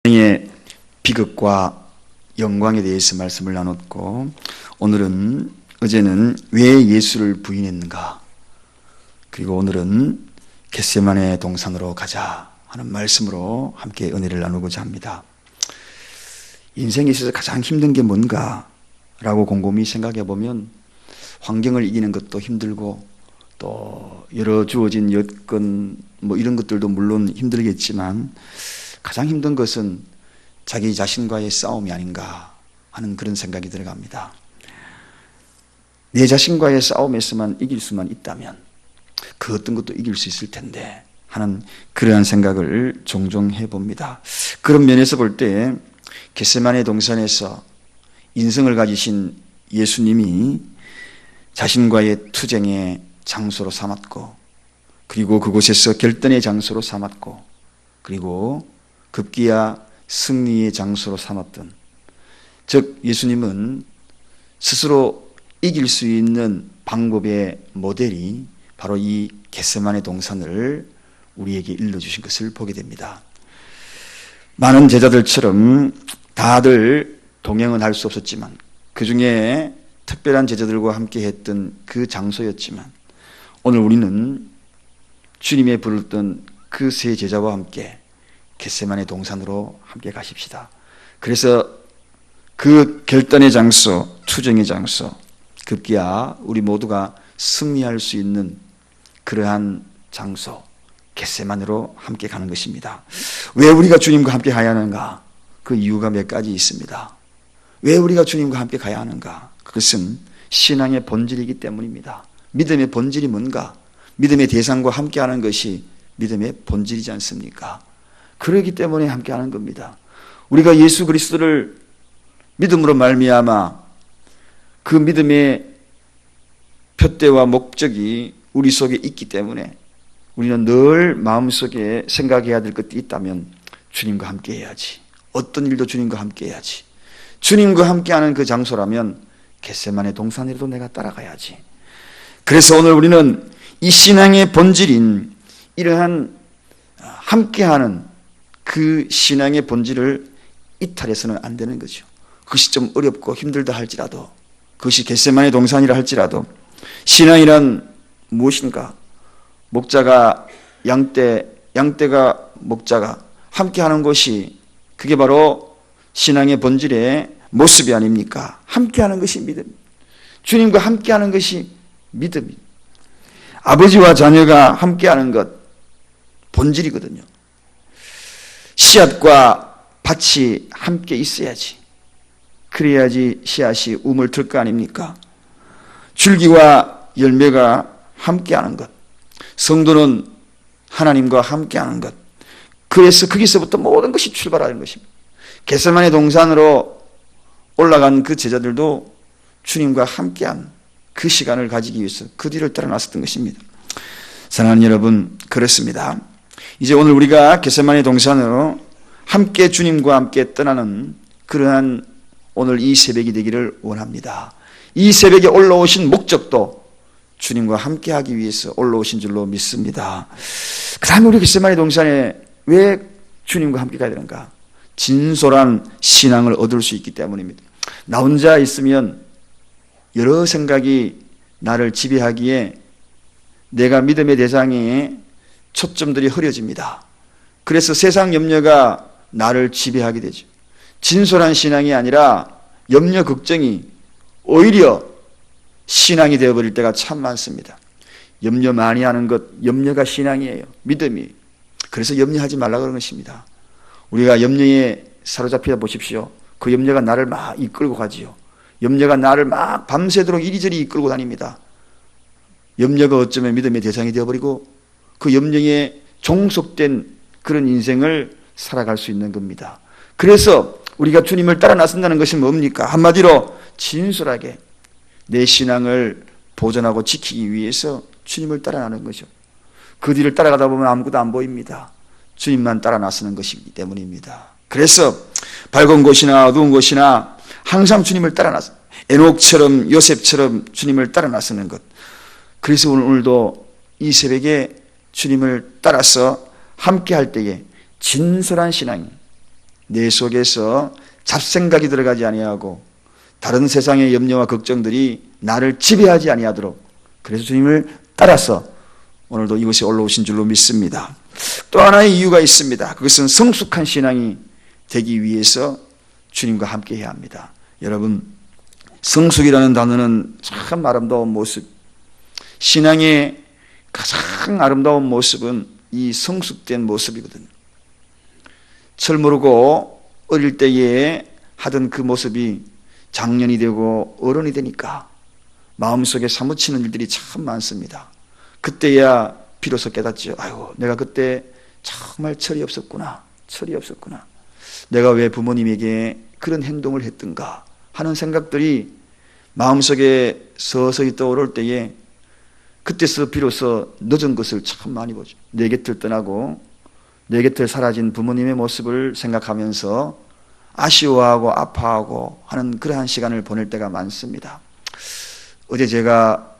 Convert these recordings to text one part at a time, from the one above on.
의 비극과 영광에 대해서 말씀을 나눴고, 어제는 왜 예수를 부인했는가, 그리고 오늘은 겟세마네 동산으로 가자 하는 말씀으로 함께 은혜를 나누고자 합니다. 인생에 있어서 가장 힘든 게 뭔가 라고 곰곰이 생각해 보면 환경을 이기는 것도 힘들고, 또 여러 주어진 여건 이런 것들도 물론 힘들겠지만 가장 힘든 것은 자기 자신과의 싸움이 아닌가 하는 그런 생각이 들어갑니다. 내 자신과의 싸움에서만 이길 수만 있다면 그 어떤 것도 이길 수 있을 텐데 하는 그러한 생각을 종종 해봅니다. 그런 면에서 볼 때 겟세마네 동산에서 인성을 가지신 예수님이 자신과의 투쟁의 장소로 삼았고, 그리고 그곳에서 결단의 장소로 삼았고, 그리고 급기야 승리의 장소로 삼았던, 즉 예수님은 스스로 이길 수 있는 방법의 모델이 바로 이 겟세마네 동산을 우리에게 일러주신 것을 보게 됩니다. 많은 제자들처럼 다들 동행은 할 수 없었지만 그 중에 특별한 제자들과 함께 했던 그 장소였지만, 오늘 우리는 주님의 부르던 그 세 제자와 함께 겟세마네 동산으로 함께 가십시다. 그래서 그 결단의 장소, 투쟁의 장소, 급기야 우리 모두가 승리할 수 있는 그러한 장소 겟세마네로 함께 가는 것입니다. 왜 우리가 주님과 함께 가야 하는가? 그 이유가 몇 가지 있습니다. 왜 우리가 주님과 함께 가야 하는가? 그것은 신앙의 본질이기 때문입니다. 믿음의 본질이 뭔가? 믿음의 대상과 함께하는 것이 믿음의 본질이지 않습니까? 그러기 때문에 함께하는 겁니다. 우리가 예수 그리스도를 믿음으로 말미암아 그 믿음의 표대와 목적이 우리 속에 있기 때문에 우리는 늘 마음속에 생각해야 될 것이 있다면 주님과 함께 해야지. 어떤 일도 주님과 함께 해야지. 주님과 함께하는 그 장소라면 겟세마네 동산이라도 내가 따라가야지. 그래서 오늘 우리는 이 신앙의 본질인 이러한 함께하는 그 신앙의 본질을 이탈해서는 안 되는 거죠. 그것이 좀 어렵고 힘들다 할지라도, 그것이 겟세마네 동산이라 할지라도, 신앙이란 무엇인가? 목자가 양떼가 목자가 함께하는 것이, 그게 바로 신앙의 본질의 모습이 아닙니까? 함께하는 것이 믿음, 주님과 함께하는 것이 믿음입니다. 아버지와 자녀가 함께하는 것 본질이거든요. 씨앗과 밭이 함께 있어야지. 그래야지 씨앗이 움을 틀 거 아닙니까? 줄기와 열매가 함께하는 것, 성도는 하나님과 함께하는 것, 그래서 거기서부터 모든 것이 출발하는 것입니다. 겟세마네 동산으로 올라간 그 제자들도 주님과 함께한 그 시간을 가지기 위해서 그 뒤를 따라 나섰던 것입니다. 사랑하는 여러분, 그렇습니다. 이제 오늘 우리가 겟세마네 동산으로 함께 주님과 함께 떠나는 그러한 오늘 이 새벽이 되기를 원합니다. 이 새벽에 올라오신 목적도 주님과 함께하기 위해서 올라오신 줄로 믿습니다. 그 다음에 우리 겟세마네 동산에 왜 주님과 함께 가야 되는가? 진솔한 신앙을 얻을 수 있기 때문입니다. 나 혼자 있으면 여러 생각이 나를 지배하기에 내가 믿음의 대상에 초점들이 흐려집니다. 그래서 세상 염려가 나를 지배하게 되죠. 진솔한 신앙이 아니라 염려, 걱정이 오히려 신앙이 되어버릴 때가 참 많습니다. 염려 많이 하는 것, 염려가 신앙이에요. 믿음이. 그래서 염려하지 말라고 그런 것입니다. 우리가 염려에 사로잡히다 보십시오. 그 염려가 나를 막 이끌고 가지요. 염려가 나를 막 밤새도록 이리저리 이끌고 다닙니다. 염려가 어쩌면 믿음의 대상이 되어버리고 그 염려에 종속된 그런 인생을 살아갈 수 있는 겁니다. 그래서 우리가 주님을 따라 나선다는 것이 뭡니까? 한마디로 진솔하게 내 신앙을 보존하고 지키기 위해서 주님을 따라 나가는 거죠. 그 뒤를 따라가다 보면 아무것도 안 보입니다. 주님만 따라 나서는 것이기 때문입니다. 그래서 밝은 곳이나 어두운 곳이나 항상 주님을 따라 나서, 에녹처럼 요셉처럼 주님을 따라 나서는 것. 그래서 오늘도 이 새벽에 주님을 따라서 함께 할 때에 진솔한 신앙이 내 속에서 잡생각이 들어가지 아니하고 다른 세상의 염려와 걱정들이 나를 지배하지 아니하도록, 그래서 주님을 따라서 오늘도 이곳에 올라오신 줄로 믿습니다. 또 하나의 이유가 있습니다. 그것은 성숙한 신앙이 되기 위해서 주님과 함께 해야 합니다. 여러분, 성숙이라는 단어는 참 아름다운 모습, 신앙의 가장 아름다운 모습은 이 성숙된 모습이거든요. 철 모르고 어릴 때에 하던 그 모습이 장년이 되고 어른이 되니까 마음속에 사무치는 일들이 참 많습니다. 그때야 비로소 깨닫죠. 아이고, 내가 그때 정말 철이 없었구나. 내가 왜 부모님에게 그런 행동을 했던가 하는 생각들이 마음속에 서서히 떠오를 때에 그때서 비로소 늦은 것을 참 많이 보죠. 내 곁을 떠나고 내 곁을 사라진 부모님의 모습을 생각하면서 아쉬워하고 아파하고 하는 그러한 시간을 보낼 때가 많습니다. 어제 제가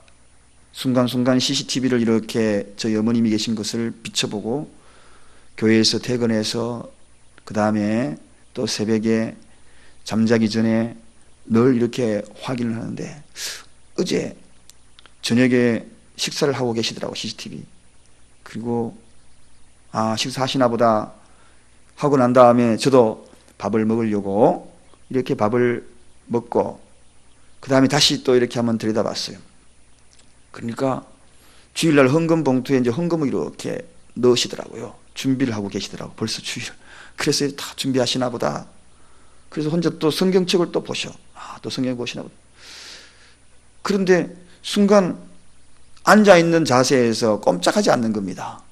순간순간 CCTV를 이렇게 저희 어머님이 계신 것을 비춰보고 교회에서 퇴근해서 그 다음에 또 새벽에 잠자기 전에 늘 이렇게 확인을 하는데 어제 저녁에 식사를 하고 계시더라고, CCTV. 그리고 식사하시나 보다 하고 난 다음에 저도 밥을 먹으려고 이렇게 밥을 먹고 그 다음에 다시 또 이렇게 한번 들여다봤어요. 그러니까 주일날 헌금 봉투에 이제 헌금을 이렇게 넣으시더라고요. 준비를 하고 계시더라고, 벌써 주일. 그래서 다 준비하시나 보다. 그래서 혼자 또 성경책을 또 보셔. 또 성경 보시나 보다. 그런데 순간 앉아있는 자세에서 꼼짝하지 않는 겁니다.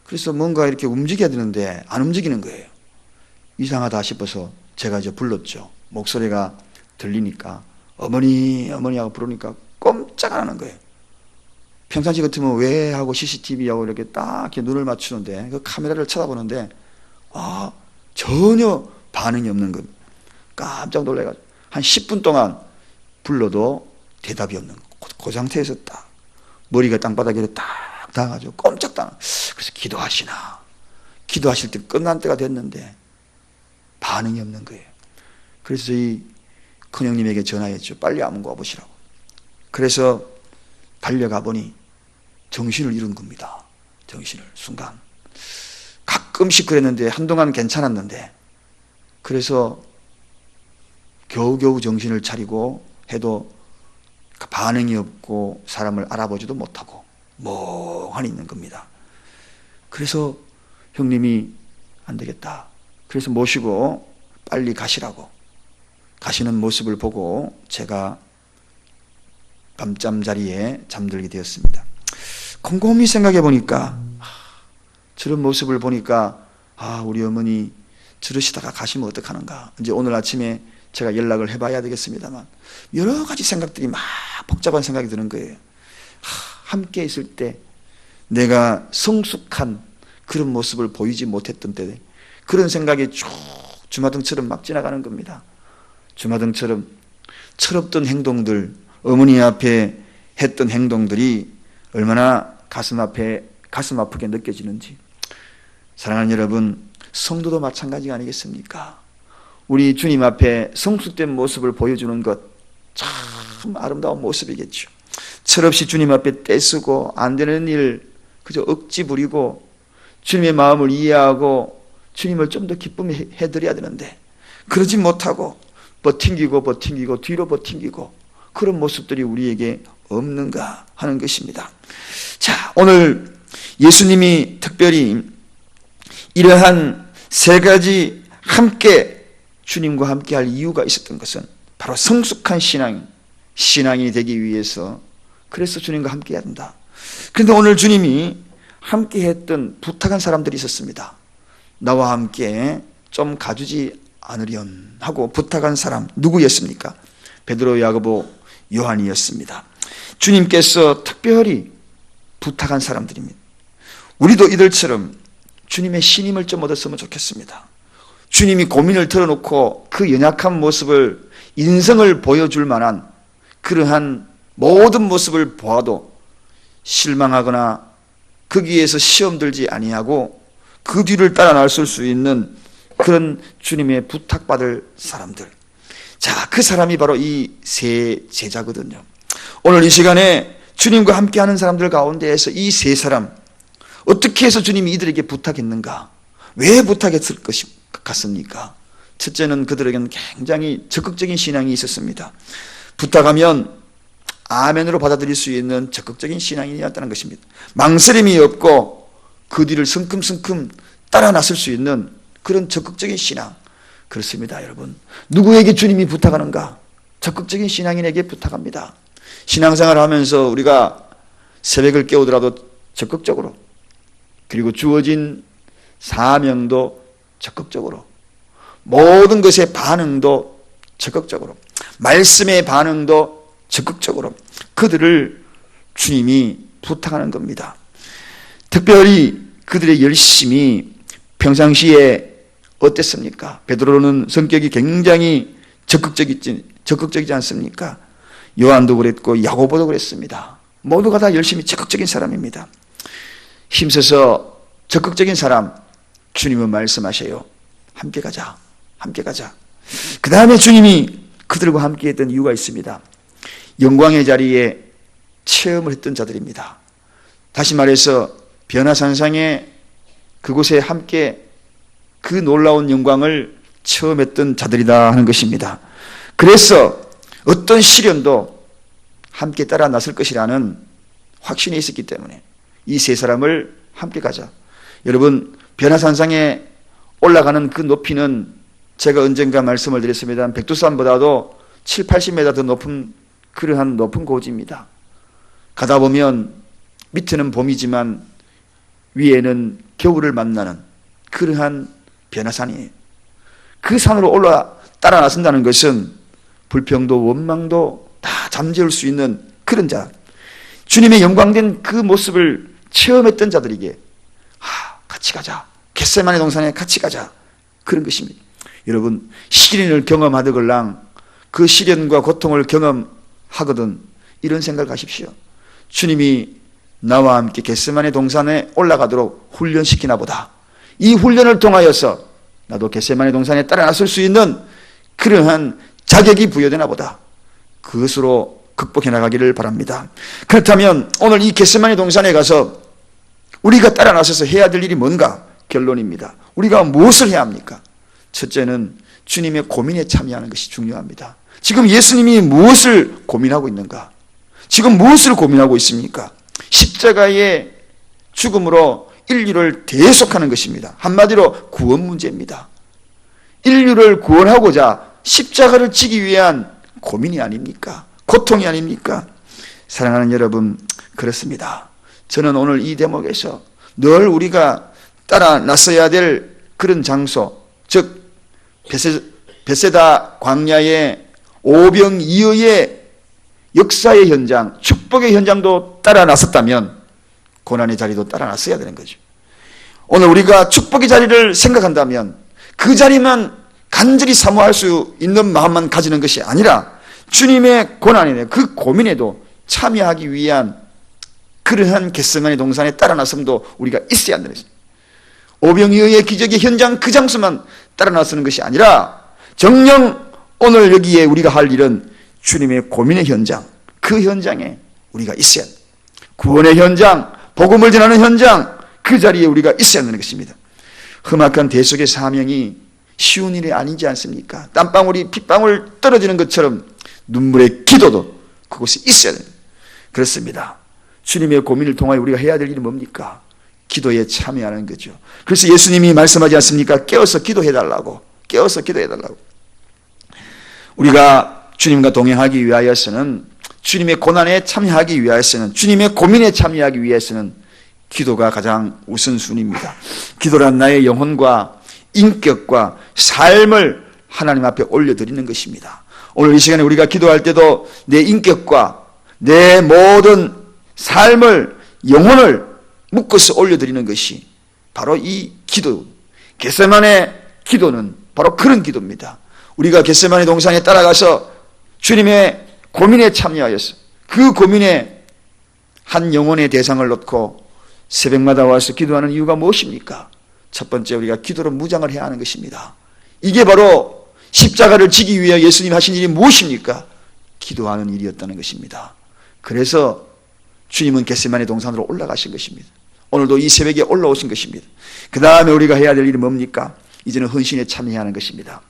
그래서 뭔가 이렇게 움직여야 되는데 안 움직이는 거예요. 이상하다 싶어서 제가 이제 불렀죠. 목소리가 들리니까 어머니 하고 부르니까 꼼짝 안 하는 거예요. 평상시 같으면 왜 하고 CCTV하고 이렇게 딱 이렇게 눈을 맞추는데 그 카메라를 쳐다보는데 전혀 반응이 없는 겁니다. 깜짝 놀라가지고 한 10분 동안 불러도 대답이 없는 거. 그 상태에서 딱 머리가 땅바닥에 딱 닿아가지고 꼼짝 안 하고, 그래서 기도하실 때 끝난 때가 됐는데 반응이 없는 거예요. 그래서 저희 큰형님에게 전화했죠. 빨리 한번 와보시라고. 그래서 달려가 보니 정신을 잃은 겁니다. 정신을 순간. 가끔씩 그랬는데 한동안 괜찮았는데, 그래서 겨우겨우 정신을 차리고 해도 반응이 없고 사람을 알아보지도 못하고 멍하니 있는 겁니다. 그래서 형님이 안 되겠다. 그래서 모시고 빨리 가시라고. 가시는 모습을 보고 제가 밤잠 자리에 잠들게 되었습니다. 곰곰이 생각해 보니까 저런 모습을 보니까 우리 어머니 저러시다가 가시면 어떡하는가. 이제 오늘 아침에 제가 연락을 해봐야 되겠습니다만 여러 가지 생각들이 막 복잡한 생각이 드는 거예요. 함께 있을 때 내가 성숙한 그런 모습을 보이지 못했던 때 그런 생각이 쭉 주마등처럼 막 지나가는 겁니다. 주마등처럼 철없던 행동들, 어머니 앞에 했던 행동들이 얼마나 가슴 아프게 느껴지는지. 사랑하는 여러분, 성도도 마찬가지가 아니겠습니까? 우리 주님 앞에 성숙된 모습을 보여주는 것 참 아름다운 모습이겠죠. 철없이 주님 앞에 떼쓰고 안 되는 일 그저 억지 부리고 주님의 마음을 이해하고 주님을 좀 더 기쁘게 해드려야 되는데 그러지 못하고 버팅기고 뒤로 버팅기고 그런 모습들이 우리에게 없는가 하는 것입니다. 자, 오늘 예수님이 특별히 이러한 세 가지 함께 주님과 함께 할 이유가 있었던 것은 바로 성숙한 신앙이 되기 위해서, 그래서 주님과 함께 해야 된다. 그런데 오늘 주님이 함께 했던 부탁한 사람들이 있었습니다. 나와 함께 좀 가주지 않으련 하고 부탁한 사람 누구였습니까? 베드로, 야고보, 요한이었습니다. 주님께서 특별히 부탁한 사람들입니다. 우리도 이들처럼 주님의 신임을 좀 얻었으면 좋겠습니다. 주님이 고민을 털어놓고 그 연약한 모습을, 인성을 보여줄 만한 그러한 모든 모습을 보아도 실망하거나 거기에서 시험 들지 아니하고 그 뒤를 따라 나설 수 있는 그런 주님의 부탁받을 사람들. 자, 그 사람이 바로 이 세 제자거든요. 오늘 이 시간에 주님과 함께하는 사람들 가운데에서 이 세 사람, 어떻게 해서 주님이 이들에게 부탁했는가? 왜 부탁했을 것 같습니까? 첫째는 그들에게는 굉장히 적극적인 신앙이 있었습니다. 부탁하면 아멘으로 받아들일 수 있는 적극적인 신앙이었다는 것입니다. 망설임이 없고 그 뒤를 성큼성큼 따라 나설 수 있는 그런 적극적인 신앙. 그렇습니다, 여러분. 누구에게 주님이 부탁하는가? 적극적인 신앙인에게 부탁합니다. 신앙생활을 하면서 우리가 새벽을 깨우더라도 적극적으로, 그리고 주어진 사명도 적극적으로, 모든 것의 반응도 적극적으로, 말씀의 반응도 적극적으로 그들을 주님이 부탁하는 겁니다. 특별히 그들의 열심이 평상시에 어땠습니까? 베드로는 성격이 굉장히 적극적이지 않습니까? 요한도 그랬고 야고보도 그랬습니다. 모두가 다 열심히 적극적인 사람입니다. 힘써서 적극적인 사람, 주님은 말씀하셔요. 함께 가자. 함께 가자. 그 다음에 주님이 그들과 함께 했던 이유가 있습니다. 영광의 자리에 체험을 했던 자들입니다. 다시 말해서 변화산상에 그곳에 함께 그 놀라운 영광을 체험했던 자들이다 하는 것입니다. 그래서 어떤 시련도 함께 따라 나설 것이라는 확신이 있었기 때문에 이 세 사람을 함께 가자. 여러분, 변화산상에 올라가는 그 높이는 제가 언젠가 말씀을 드렸습니다. 백두산보다도 7, 80m 더 높은 그러한 높은 고지입니다. 가다 보면 밑에는 봄이지만 위에는 겨울을 만나는 그러한 변화산이에요. 그 산으로 따라 나선다는 것은 불평도 원망도 다 잠재울 수 있는 그런 자, 주님의 영광된 그 모습을 체험했던 자들에게 같이 가자. 겟세마네 동산에 같이 가자. 그런 것입니다. 여러분, 시련을 경험하더걸랑 그 시련과 고통을 경험하거든 이런 생각을 하십시오. 주님이 나와 함께 겟세마네 동산에 올라가도록 훈련시키나 보다. 이 훈련을 통하여서 나도 겟세마네 동산에 따라 나설 수 있는 그러한 자격이 부여되나 보다. 그것으로 극복해 나가기를 바랍니다. 그렇다면 오늘 이 겟세마네 동산에 가서 우리가 따라 나서서 해야 될 일이 뭔가? 결론입니다. 우리가 무엇을 해야 합니까? 첫째는 주님의 고민에 참여하는 것이 중요합니다. 지금 예수님이 무엇을 고민하고 있는가? 지금 무엇을 고민하고 있습니까? 십자가의 죽음으로 인류를 대속하는 것입니다. 한마디로 구원 문제입니다. 인류를 구원하고자 십자가를 지기 위한 고민이 아닙니까? 고통이 아닙니까? 사랑하는 여러분, 그렇습니다. 저는 오늘 이 대목에서 늘 우리가 따라 나서야 될 그런 장소, 즉 베세다 광야의 오병이어의 역사의 현장, 축복의 현장도 따라 나섰다면 고난의 자리도 따라 나서야 되는 거죠. 오늘 우리가 축복의 자리를 생각한다면 그 자리만 간절히 사모할 수 있는 마음만 가지는 것이 아니라 주님의 고난이네, 그 고민에도 참여하기 위한 그러한 겟세마네 동산에 따라 나섬도 우리가 있어야 한다는 것입니다. 오병이어의 기적의 현장 그 장소만 따라 나서는 것이 아니라 정녕 오늘 여기에 우리가 할 일은 주님의 고민의 현장, 그 현장에 우리가 있어야 합니다. 구원의 현장, 복음을 전하는 현장, 그 자리에 우리가 있어야 하는 것입니다. 험악한 대속의 사명이 쉬운 일이 아니지 않습니까? 땀방울이 핏방울 떨어지는 것처럼 눈물의 기도도 그곳에 있어야 됩니다. 그렇습니다. 주님의 고민을 통하여 우리가 해야 될 일이 뭡니까? 기도에 참여하는 거죠. 그래서 예수님이 말씀하지 않습니까? 깨어서 기도해달라고. 깨어서 기도해달라고. 우리가 주님과 동행하기 위하여서는, 주님의 고난에 참여하기 위하여서는, 주님의 고민에 참여하기 위해서는 기도가 가장 우선순위입니다. 기도란 나의 영혼과 인격과 삶을 하나님 앞에 올려드리는 것입니다. 오늘 이 시간에 우리가 기도할 때도 내 인격과 내 모든 삶을, 영혼을 묶어서 올려드리는 것이 바로 이 기도, 겟세마네 기도는 바로 그런 기도입니다. 우리가 겟세마네 동산에 따라가서 주님의 고민에 참여하여서 그 고민에 한 영혼의 대상을 놓고 새벽마다 와서 기도하는 이유가 무엇입니까? 첫 번째 우리가 기도로 무장을 해야 하는 것입니다. 이게 바로 십자가를 지기 위해 예수님이 하신 일이 무엇입니까? 기도하는 일이었다는 것입니다. 그래서 주님은 겟세마네 동산으로 올라가신 것입니다. 오늘도 이 새벽에 올라오신 것입니다. 그 다음에 우리가 해야 될 일이 뭡니까? 이제는 헌신에 참여해야 하는 것입니다.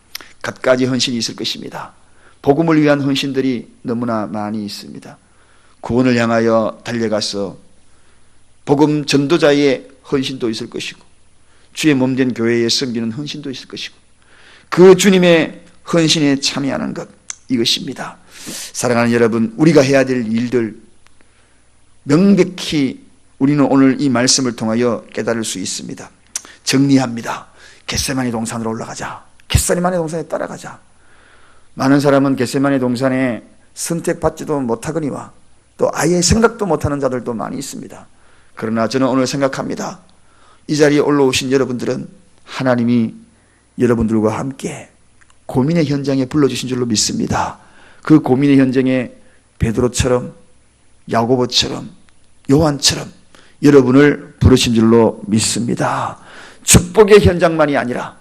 갖가지 헌신이 있을 것입니다. 복음을 위한 헌신들이 너무나 많이 있습니다. 구원을 향하여 달려가서 복음 전도자의 헌신도 있을 것이고, 주의 몸된 교회에 섬기는 헌신도 있을 것이고, 그 주님의 헌신에 참여하는 것, 이것입니다. 사랑하는 여러분, 우리가 해야 될 일들 명백히 우리는 오늘 이 말씀을 통하여 깨달을 수 있습니다. 정리합니다. 겟세마네 동산으로 올라가자. 겟세마네 동산에 따라가자. 많은 사람은 겟세마네 동산에 선택받지도 못하거니와 또 아예 생각도 못하는 자들도 많이 있습니다. 그러나 저는 오늘 생각합니다. 이 자리에 올라오신 여러분들은 하나님이 여러분들과 함께 고민의 현장에 불러주신 줄로 믿습니다. 그 고민의 현장에 베드로처럼, 야고보처럼, 요한처럼 여러분을 부르신 줄로 믿습니다. 축복의 현장만이 아니라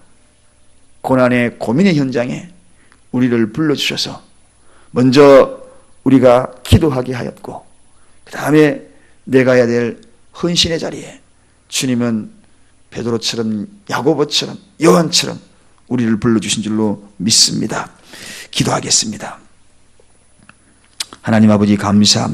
고난의 고민의 현장에 우리를 불러주셔서 먼저 우리가 기도하게 하였고, 그 다음에 내가 해야 될 헌신의 자리에 주님은 베드로처럼, 야고보처럼, 요한처럼 우리를 불러주신 줄로 믿습니다. 기도하겠습니다. 하나님 아버지 감사합니다.